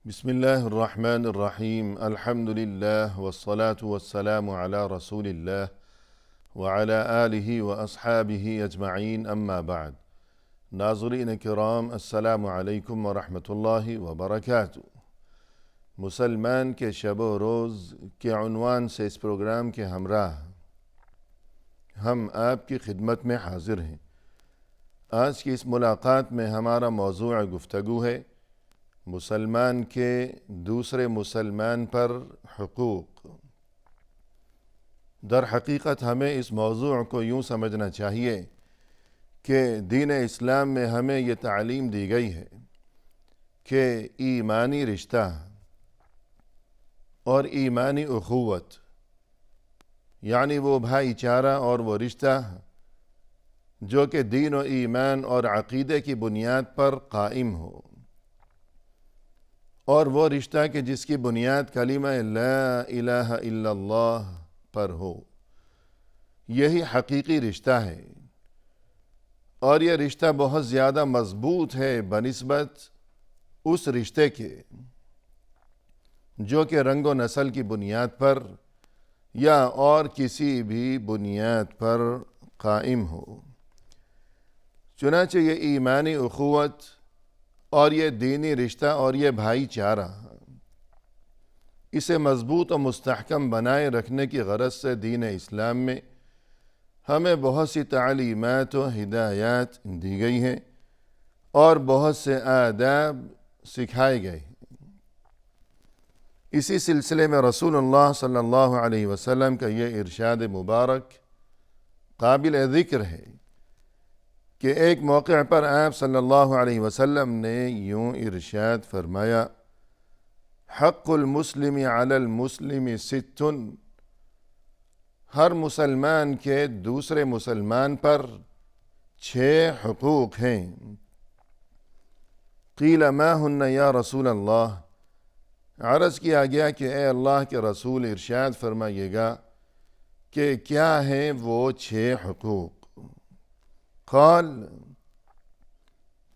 بسم الله الرحمن الرحيم الحمد لله والصلاة والسلام على رسول الله وعلى آله وأصحابه أجمعين أما بعد ناظرین کرام السلام علیکم ورحمۃ اللہ وبرکاتہ۔ مسلمان کے شب و روز کے عنوان سے اس پروگرام کے ہمراہ ہم آپ کی خدمت میں حاضر ہیں۔ آج کی اس ملاقات میں ہمارا موضوع گفتگو ہے مسلمان کے دوسرے مسلمان پر حقوق۔ در حقیقت ہمیں اس موضوع کو یوں سمجھنا چاہیے کہ دین اسلام میں ہمیں یہ تعلیم دی گئی ہے کہ ایمانی رشتہ اور ایمانی اخوت یعنی وہ بھائی چارہ اور وہ رشتہ جو کہ دین و ایمان اور عقیدے کی بنیاد پر قائم ہو، اور وہ رشتہ کہ جس کی بنیاد کلمہ لا الہ الا اللہ پر ہو، یہی حقیقی رشتہ ہے۔ اور یہ رشتہ بہت زیادہ مضبوط ہے بنسبت اس رشتے کے جو کہ رنگ و نسل کی بنیاد پر یا اور کسی بھی بنیاد پر قائم ہو۔ چنانچہ یہ ایمانی اخوت اور یہ دینی رشتہ اور یہ بھائی چارہ، اسے مضبوط و مستحکم بنائے رکھنے کی غرض سے دین اسلام میں ہمیں بہت سی تعلیمات و ہدایات دی گئی ہیں اور بہت سے آداب سکھائے گئے ہیں۔ اسی سلسلے میں رسول اللہ صلی اللہ علیہ وسلم کا یہ ارشاد مبارک قابل ذکر ہے کہ ایک موقع پر آپ صلی اللہ علیہ وسلم نے یوں ارشاد فرمایا: حق المسلم علی المسلم ست، ہر مسلمان کے دوسرے مسلمان پر 6 حقوق ہیں۔ قیل ما ہن یا رسول اللہ، عرض کیا گیا کہ اے اللہ کے رسول ارشاد فرمائیے گا کہ کیا ہیں وہ 6 حقوق؟ قال،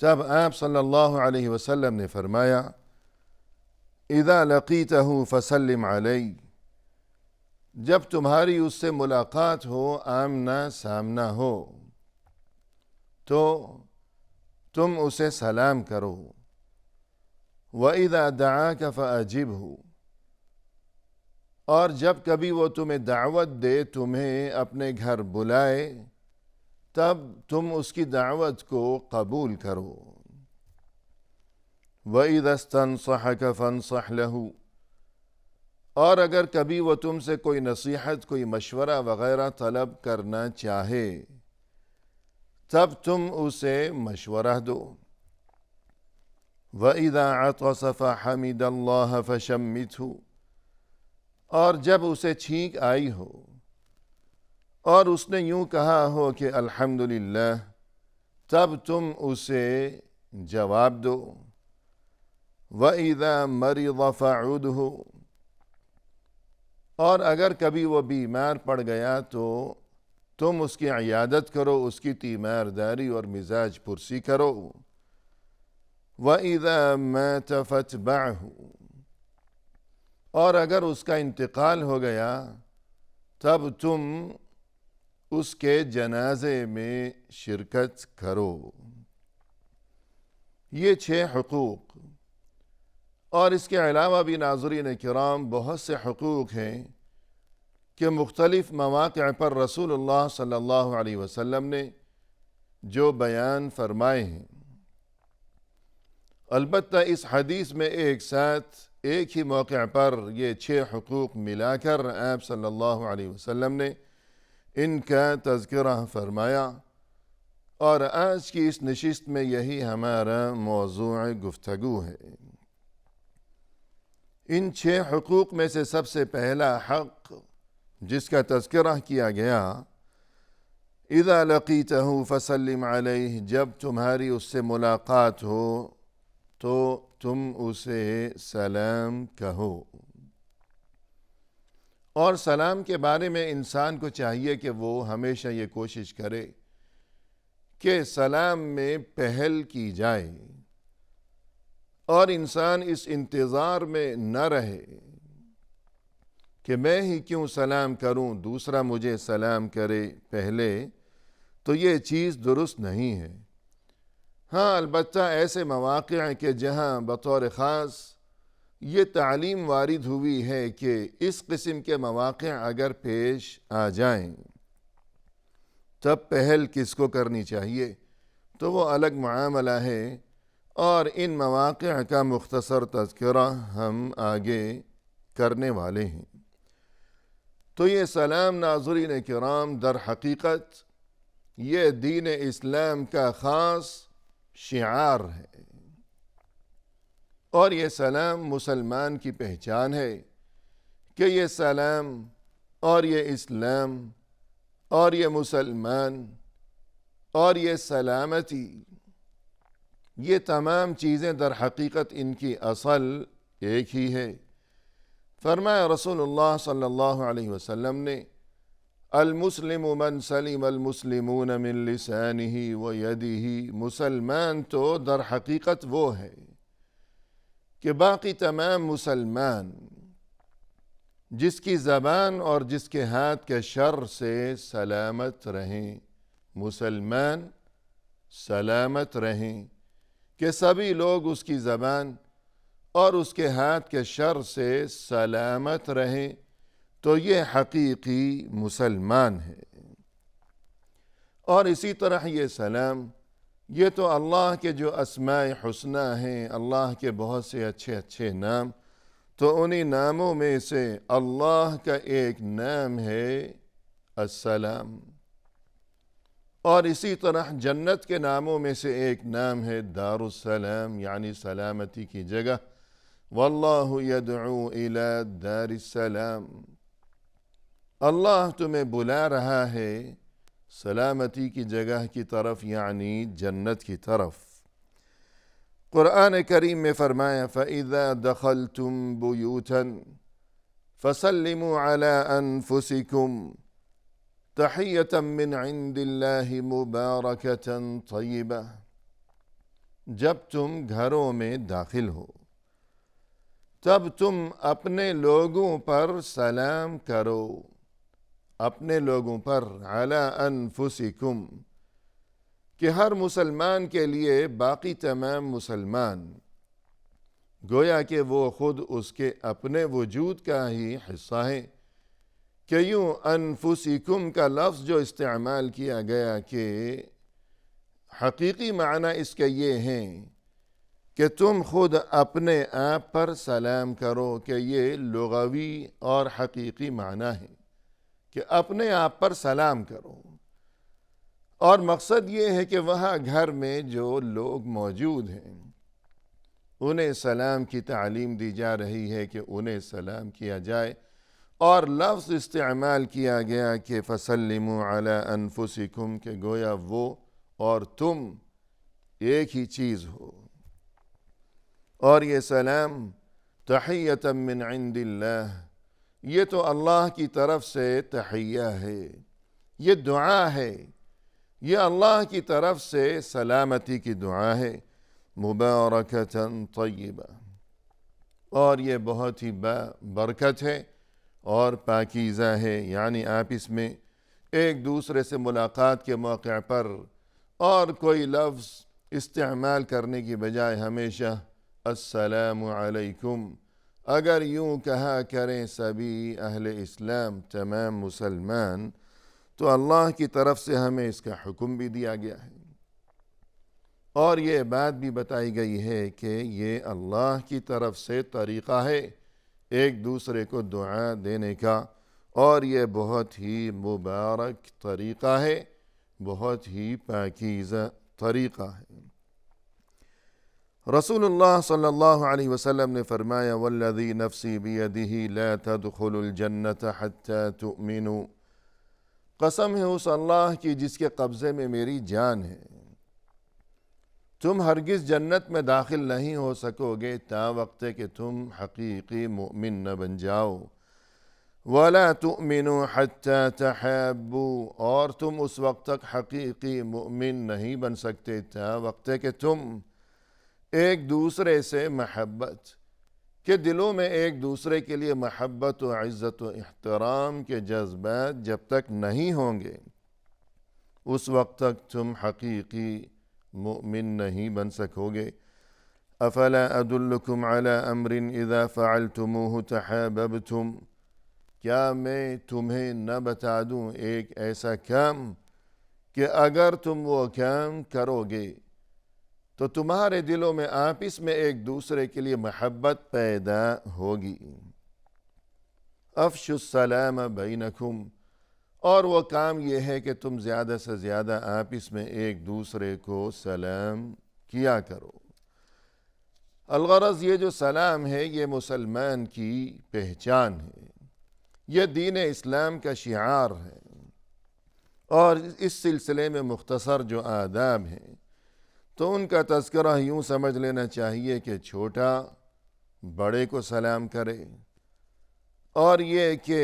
جب آپ صلی اللہ علیہ وسلم نے فرمایا: اذا لقیتہ فسلم علیہ، جب تمہاری اس سے ملاقات ہو، آمنا سامنا ہو، تو تم اسے سلام کرو۔ وَإِذَا دَعَاكَ فَأَجِبْهُ، اور جب کبھی وہ تمہیں دعوت دے، تمہیں اپنے گھر بلائے، تب تم اس کی دعوت کو قبول کرو۔ وَإِذَا اسْتَنصَحَكَ فَانصَحْ لَهُ، اور اگر کبھی وہ تم سے کوئی نصیحت، کوئی مشورہ وغیرہ طلب کرنا چاہے، تب تم اسے مشورہ دو۔ وَإِذَا عَطَسَ فَحَمِدَ اللَّهَ فَشَمِّتْهُ، اور جب اسے چھینک آئی ہو اور اس نے یوں کہا ہو کہ الحمدللہ، تب تم اسے جواب دو۔ وَإِذَا مَرِضَ فَعُدْهُ، اور اگر کبھی وہ بیمار پڑ گیا تو تم اس کی عیادت کرو، اس کی تیمارداری اور مزاج پرسی کرو۔ وَإِذَا مَاتَ فَاتْبَعْهُ، اور اگر اس کا انتقال ہو گیا، تب تم اس کے جنازے میں شرکت کرو۔ یہ 6 حقوق، اور اس کے علاوہ بھی ناظرین کرام بہت سے حقوق ہیں کہ مختلف مواقع پر رسول اللہ صلی اللہ علیہ وسلم نے جو بیان فرمائے ہیں۔ البتہ اس حدیث میں ایک ساتھ ایک ہی موقع پر یہ 6 حقوق ملا کر آپ صلی اللہ علیہ وسلم نے ان کا تذکرہ فرمایا، اور آج کی اس نشست میں یہی ہمارا موضوع گفتگو ہے۔ ان 6 حقوق میں سے سب سے پہلا حق جس کا تذکرہ کیا گیا، اذا لقیتہ فسلم علیہ، جب تمہاری اس سے ملاقات ہو تو تم اسے سلام کہو۔ اور سلام کے بارے میں انسان کو چاہیے کہ وہ ہمیشہ یہ کوشش کرے کہ سلام میں پہل کی جائے۔ اور انسان اس انتظار میں نہ رہے کہ میں ہی کیوں سلام کروں، دوسرا مجھے سلام کرے پہلے، تو یہ چیز درست نہیں ہے۔ ہاں البتہ ایسے مواقع ہیں کہ جہاں بطور خاص یہ تعلیم وارد ہوئی ہے کہ اس قسم کے مواقع اگر پیش آ جائیں تب پہل کس کو کرنی چاہیے، تو وہ الگ معاملہ ہے، اور ان مواقع کا مختصر تذکرہ ہم آگے کرنے والے ہیں۔ تو یہ سلام ناظرین کرام در حقیقت یہ دین اسلام کا خاص شعار ہے، اور یہ سلام مسلمان کی پہچان ہے کہ یہ سلام اور یہ اسلام اور یہ مسلمان اور یہ سلامتی، یہ تمام چیزیں در حقیقت ان کی اصل ایک ہی ہے۔ فرمایا رسول اللہ صلی اللہ علیہ وسلم نے، المسلم من سلم المسلمون من لسانہ و یدہ، مسلمان تو در حقیقت وہ ہے کہ باقی تمام مسلمان جس کی زبان اور جس کے ہاتھ کے شر سے سلامت رہیں، مسلمان سلامت رہیں کہ سبھی لوگ اس کی زبان اور اس کے ہاتھ کے شر سے سلامت رہیں، تو یہ حقیقی مسلمان ہے۔ اور اسی طرح یہ سلام، یہ تو اللہ کے جو اسماء حسنی ہیں، اللہ کے بہت سے اچھے اچھے نام، تو انہی ناموں میں سے اللہ کا ایک نام ہے السلام، اور اسی طرح جنت کے ناموں میں سے ایک نام ہے دار السلام، یعنی سلامتی کی جگہ، واللہ یدعو الی دار السلام، اللہ تمہیں بلا رہا ہے سلامتی کی جگہ کی طرف، یعنی جنت کی طرف۔ قرآن کریم میں فرمایا فَإِذَا دَخَلْتُمْ بُيُوتًا فَسَلِّمُوا عَلَىٰ أَنفُسِكُمْ تَحِيَّةً مِّنْ عِنْدِ اللَّهِ مُبَارَكَةً طَيِّبَةً، جب تم گھروں میں داخل ہو تب تم اپنے لوگوں پر سلام کرو، اپنے لوگوں پر، عَلَىٰ أَنفُسِكُمْ، کہ ہر مسلمان کے لیے باقی تمام مسلمان گویا کہ وہ خود اس کے اپنے وجود کا ہی حصہ ہیں، کہ یوں انفسکم کا لفظ جو استعمال کیا گیا کہ حقیقی معنی اس کے یہ ہیں کہ تم خود اپنے آپ پر سلام کرو، کہ یہ لغوی اور حقیقی معنی ہے کہ اپنے آپ پر سلام کرو، اور مقصد یہ ہے کہ وہاں گھر میں جو لوگ موجود ہیں انہیں سلام کی تعلیم دی جا رہی ہے کہ انہیں سلام کیا جائے، اور لفظ استعمال کیا گیا کہ فَسَلِّمُوا عَلَىٰ أَنفُسِكُمْ، کہ گویا وہ اور تم ایک ہی چیز ہو، اور یہ سلام تحیۃ من عند اللہ، یہ تو اللہ کی طرف سے تحیہ ہے، یہ دعا ہے، یہ اللہ کی طرف سے سلامتی کی دعا ہے، مبارکۃ طیبہ، اور یہ بہت ہی برکت ہے اور پاکیزہ ہے، یعنی آپ اس میں ایک دوسرے سے ملاقات کے موقع پر اور کوئی لفظ استعمال کرنے کی بجائے ہمیشہ السلام علیکم اگر یوں کہا کریں سبھی اہل اسلام، تمام مسلمان، تو اللہ کی طرف سے ہمیں اس کا حکم بھی دیا گیا ہے، اور یہ بات بھی بتائی گئی ہے کہ یہ اللہ کی طرف سے طریقہ ہے ایک دوسرے کو دعا دینے کا، اور یہ بہت ہی مبارک طریقہ ہے، بہت ہی پاکیزہ طریقہ ہے۔ رسول اللہ صلی اللہ علیہ وسلم نے فرمایا والذی نفسی بیدہ لا تدخلوا الجنت حتی تؤمنوا، قسم ہے اس اللہ کی جس کے قبضے میں میری جان ہے، تم ہرگز جنت میں داخل نہیں ہو سکو گے تا وقت کہ تم حقیقی مؤمن نہ بن جاؤ، وَلَا تُؤْمِنُوا حَتَّى تَحَابُّوا، اور تم اس وقت تک حقیقی مؤمن نہیں بن سکتے تا وقت کہ تم ایک دوسرے سے محبت، کہ دلوں میں ایک دوسرے کے لیے محبت و عزت و احترام کے جذبات جب تک نہیں ہوں گے اس وقت تک تم حقیقی مومن نہیں بن سکو گے۔ افلا ادلکم علی امر اذا فعلتموه تحاببتم، کیا میں تمہیں نہ بتا دوں ایک ایسا کام کہ اگر تم وہ کام کرو گے تو تمہارے دلوں میں آپس میں ایک دوسرے کے لیے محبت پیدا ہوگی۔ افشوا السلام بینکم، اور وہ کام یہ ہے کہ تم زیادہ سے زیادہ آپس میں ایک دوسرے کو سلام کیا کرو۔ الغرض یہ جو سلام ہے یہ مسلمان کی پہچان ہے، یہ دین اسلام کا شعار ہے، اور اس سلسلے میں مختصر جو آداب ہیں تو ان کا تذکرہ یوں سمجھ لینا چاہیے کہ چھوٹا بڑے کو سلام کرے، اور یہ کہ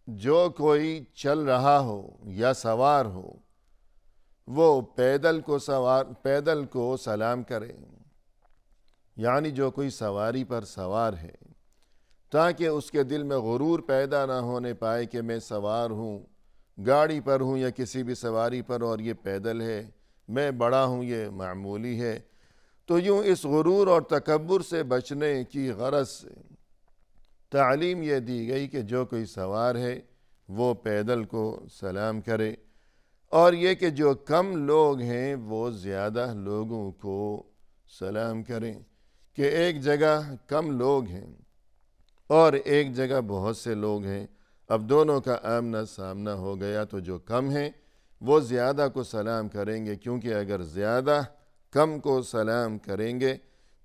جو کوئی چل رہا ہو یا سوار ہو وہ پیدل کو سلام کرے، یعنی جو کوئی سواری پر سوار ہے، تاکہ اس کے دل میں غرور پیدا نہ ہونے پائے کہ میں سوار ہوں، گاڑی پر ہوں یا کسی بھی سواری پر، اور یہ پیدل ہے، میں بڑا ہوں، یہ معمولی ہے۔ تو یوں اس غرور اور تکبر سے بچنے کی غرض سے تعلیم یہ دی گئی کہ جو کوئی سوار ہے وہ پیدل کو سلام کرے، اور یہ کہ جو کم لوگ ہیں وہ زیادہ لوگوں کو سلام کریں، کہ ایک جگہ کم لوگ ہیں اور ایک جگہ بہت سے لوگ ہیں، اب دونوں کا آمنا سامنا ہو گیا تو جو کم ہیں وہ زیادہ کو سلام کریں گے، کیونکہ اگر زیادہ کم کو سلام کریں گے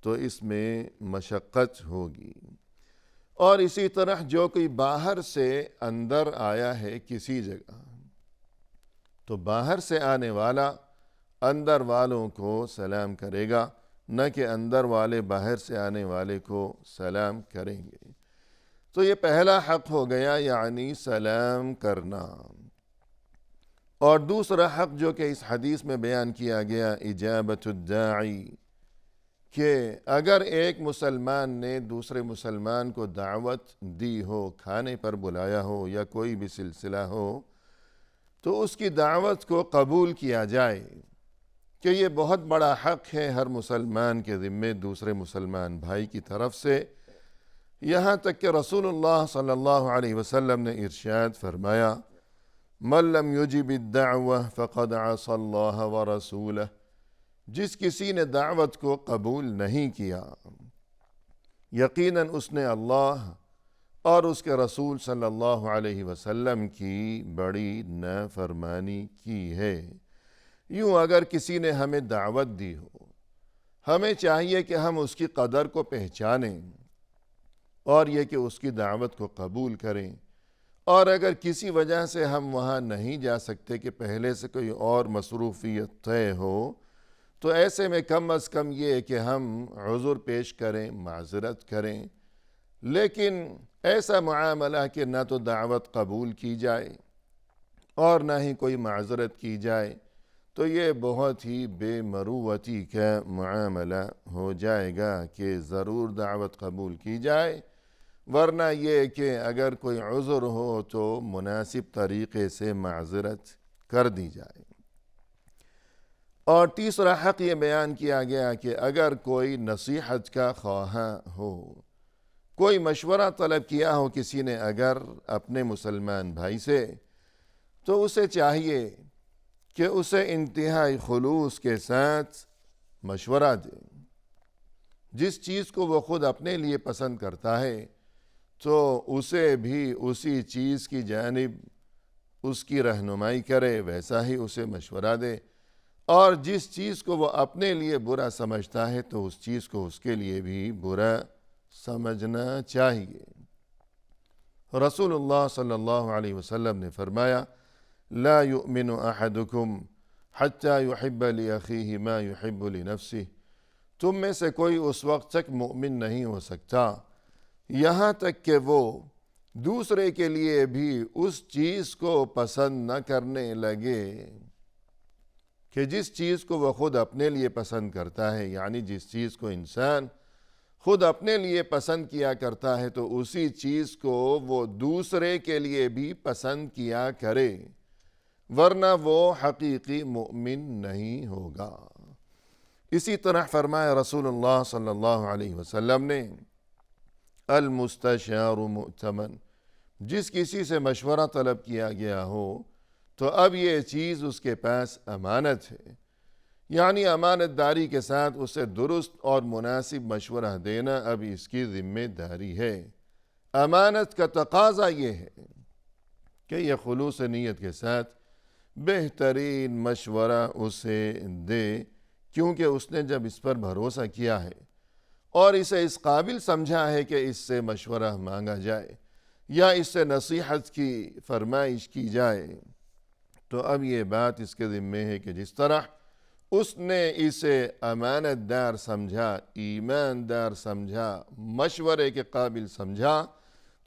تو اس میں مشقت ہوگی۔ اور اسی طرح جو کوئی باہر سے اندر آیا ہے کسی جگہ، تو باہر سے آنے والا اندر والوں کو سلام کرے گا، نہ کہ اندر والے باہر سے آنے والے کو سلام کریں گے۔ تو یہ پہلا حق ہو گیا، یعنی سلام کرنا۔ اور دوسرا حق جو کہ اس حدیث میں بیان کیا گیا، اجابت الداعی، کہ اگر ایک مسلمان نے دوسرے مسلمان کو دعوت دی ہو، کھانے پر بلایا ہو یا کوئی بھی سلسلہ ہو، تو اس کی دعوت کو قبول کیا جائے، کہ یہ بہت بڑا حق ہے ہر مسلمان کے ذمے دوسرے مسلمان بھائی کی طرف سے۔ یہاں تک کہ رسول اللہ صلی اللہ علیہ وسلم نے ارشاد فرمایا، من لم یجب الدعوہ فقد عصى اللہ ورسولہ، جس کسی نے دعوت کو قبول نہیں کیا یقیناً اس نے اللہ اور اس کے رسول صلی اللہ علیہ وسلم کی بڑی نافرمانی کی ہے۔ یوں اگر کسی نے ہمیں دعوت دی ہو، ہمیں چاہیے کہ ہم اس کی قدر کو پہچانیں، اور یہ کہ اس کی دعوت کو قبول کریں، اور اگر کسی وجہ سے ہم وہاں نہیں جا سکتے کہ پہلے سے کوئی اور مصروفیت طے ہو، تو ایسے میں کم از کم یہ کہ ہم عذر پیش کریں، معذرت کریں، لیکن ایسا معاملہ کہ نہ تو دعوت قبول کی جائے اور نہ ہی کوئی معذرت کی جائے، تو یہ بہت ہی بے مروتی کا معاملہ ہو جائے گا کہ ضرور دعوت قبول کی جائے، ورنہ یہ کہ اگر کوئی عذر ہو تو مناسب طریقے سے معذرت کر دی جائے۔ اور تیسرا حق یہ بیان کیا گیا کہ اگر کوئی نصیحت کا خواہاں ہو، کوئی مشورہ طلب کیا ہو کسی نے اگر اپنے مسلمان بھائی سے، تو اسے چاہیے کہ اسے انتہائی خلوص کے ساتھ مشورہ دے۔ جس چیز کو وہ خود اپنے لیے پسند کرتا ہے تو اسے بھی اسی چیز کی جانب اس کی رہنمائی کرے، ویسا ہی اسے مشورہ دے، اور جس چیز کو وہ اپنے لیے برا سمجھتا ہے تو اس چیز کو اس کے لیے بھی برا سمجھنا چاہیے۔ رسول اللہ صلی اللہ علیہ وسلم نے فرمایا، لا يؤمن احدکم حتی يحب لأخیہ ما يحب لنفسہ، تم میں سے کوئی اس وقت تک مومن نہیں ہو سکتا یہاں تک کہ وہ دوسرے کے لیے بھی اس چیز کو پسند نہ کرنے لگے کہ جس چیز کو وہ خود اپنے لیے پسند کرتا ہے، یعنی جس چیز کو انسان خود اپنے لیے پسند کیا کرتا ہے تو اسی چیز کو وہ دوسرے کے لیے بھی پسند کیا کرے، ورنہ وہ حقیقی مومن نہیں ہوگا۔ اسی طرح فرمایا رسول اللہ صلی اللہ علیہ وسلم نے، المستشار مؤتمن، جس کسی سے مشورہ طلب کیا گیا ہو تو اب یہ چیز اس کے پاس امانت ہے، یعنی امانت داری کے ساتھ اسے درست اور مناسب مشورہ دینا اب اس کی ذمہ داری ہے۔ امانت کا تقاضا یہ ہے کہ یہ خلوص نیت کے ساتھ بہترین مشورہ اسے دے، کیونکہ اس نے جب اس پر بھروسہ کیا ہے اور اسے اس قابل سمجھا ہے کہ اس سے مشورہ مانگا جائے یا اس سے نصیحت کی فرمائش کی جائے، تو اب یہ بات اس کے ذمہ ہے کہ جس طرح اس نے اسے امانت دار سمجھا، ایماندار سمجھا، مشورے کے قابل سمجھا،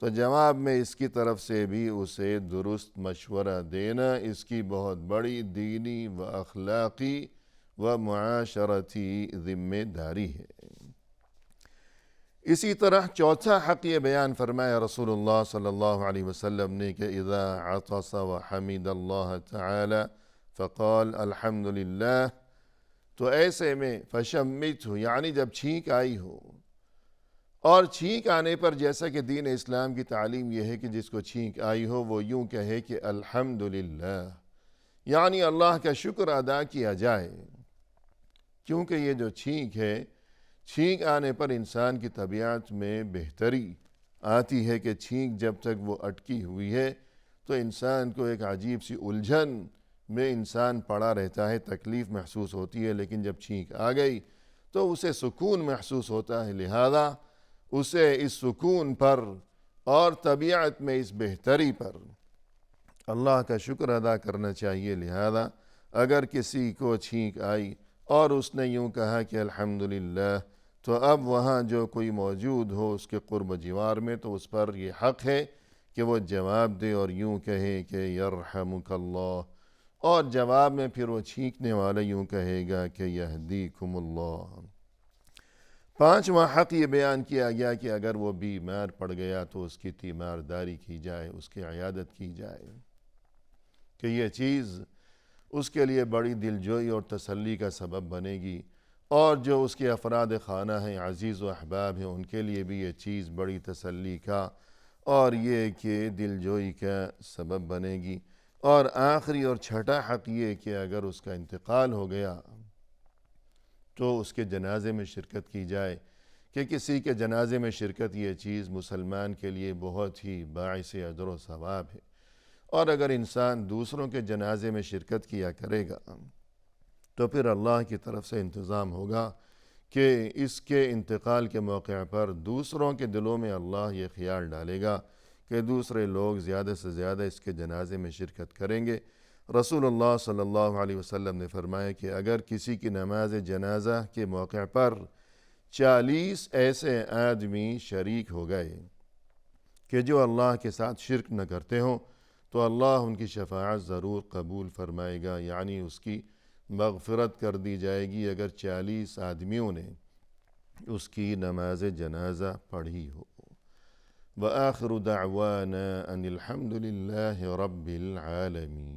تو جواب میں اس کی طرف سے بھی اسے درست مشورہ دینا اس کی بہت بڑی دینی و اخلاقی و معاشرتی ذمہ داری ہے۔ اسی طرح چوتھا حق یہ بیان فرمایا رسول اللہ صلی اللہ علیہ وسلم نے کہ اذا عطس وحمد اللہ تعالی فقال الحمد للہ، تو ایسے میں فشمتہ، یعنی جب چھینک آئی ہو، اور چھینک آنے پر جیسا کہ دین اسلام کی تعلیم یہ ہے کہ جس کو چھینک آئی ہو وہ یوں کہے کہ الحمدللہ، یعنی اللہ کا شکر ادا کیا جائے، کیونکہ یہ جو چھینک ہے، چھینک آنے پر انسان کی طبیعت میں بہتری آتی ہے کہ چھینک جب تک وہ اٹکی ہوئی ہے تو انسان کو ایک عجیب سی الجھن میں انسان پڑا رہتا ہے، تکلیف محسوس ہوتی ہے، لیکن جب چھینک آ گئی تو اسے سکون محسوس ہوتا ہے، لہذا اسے اس سکون پر اور طبیعت میں اس بہتری پر اللہ کا شکر ادا کرنا چاہیے۔ لہذا اگر کسی کو چھینک آئی اور اس نے یوں کہا کہ الحمدللہ، تو اب وہاں جو کوئی موجود ہو اس کے قرب جوار میں تو اس پر یہ حق ہے کہ وہ جواب دے اور یوں کہے کہ یرحمک اللہ، اور جواب میں پھر وہ چھینکنے والا یوں کہے گا کہ یہدیکم اللہ۔ پانچواں حق یہ بیان کیا گیا کہ اگر وہ بیمار پڑ گیا تو اس کی تیمارداری کی جائے، اس کی عیادت کی جائے، کہ یہ چیز اس کے لیے بڑی دلجوئی اور تسلی کا سبب بنے گی، اور جو اس کے افراد خانہ ہیں، عزیز و احباب ہیں، ان کے لیے بھی یہ چیز بڑی تسلی کا اور یہ کہ دلجوئی کا سبب بنے گی۔ اور آخری اور چھٹا حق یہ کہ اگر اس کا انتقال ہو گیا تو اس کے جنازے میں شرکت کی جائے، کہ کسی کے جنازے میں شرکت یہ چیز مسلمان کے لیے بہت ہی باعث اجر و ثواب ہے، اور اگر انسان دوسروں کے جنازے میں شرکت کیا کرے گا تو پھر اللہ کی طرف سے انتظام ہوگا کہ اس کے انتقال کے موقع پر دوسروں کے دلوں میں اللہ یہ خیال ڈالے گا کہ دوسرے لوگ زیادہ سے زیادہ اس کے جنازے میں شرکت کریں گے۔ رسول اللہ صلی اللہ علیہ وسلم نے فرمایا کہ اگر کسی کی نماز جنازہ کے موقع پر 40 ایسے آدمی شریک ہو گئے کہ جو اللہ کے ساتھ شرک نہ کرتے ہوں تو اللہ ان کی شفاعت ضرور قبول فرمائے گا، یعنی اس کی مغفرت کر دی جائے گی اگر 40 آدمیوں نے اس کی نماز جنازہ پڑھی ہو۔ وآخر دعوانا ان الحمد للہ رب العالمین۔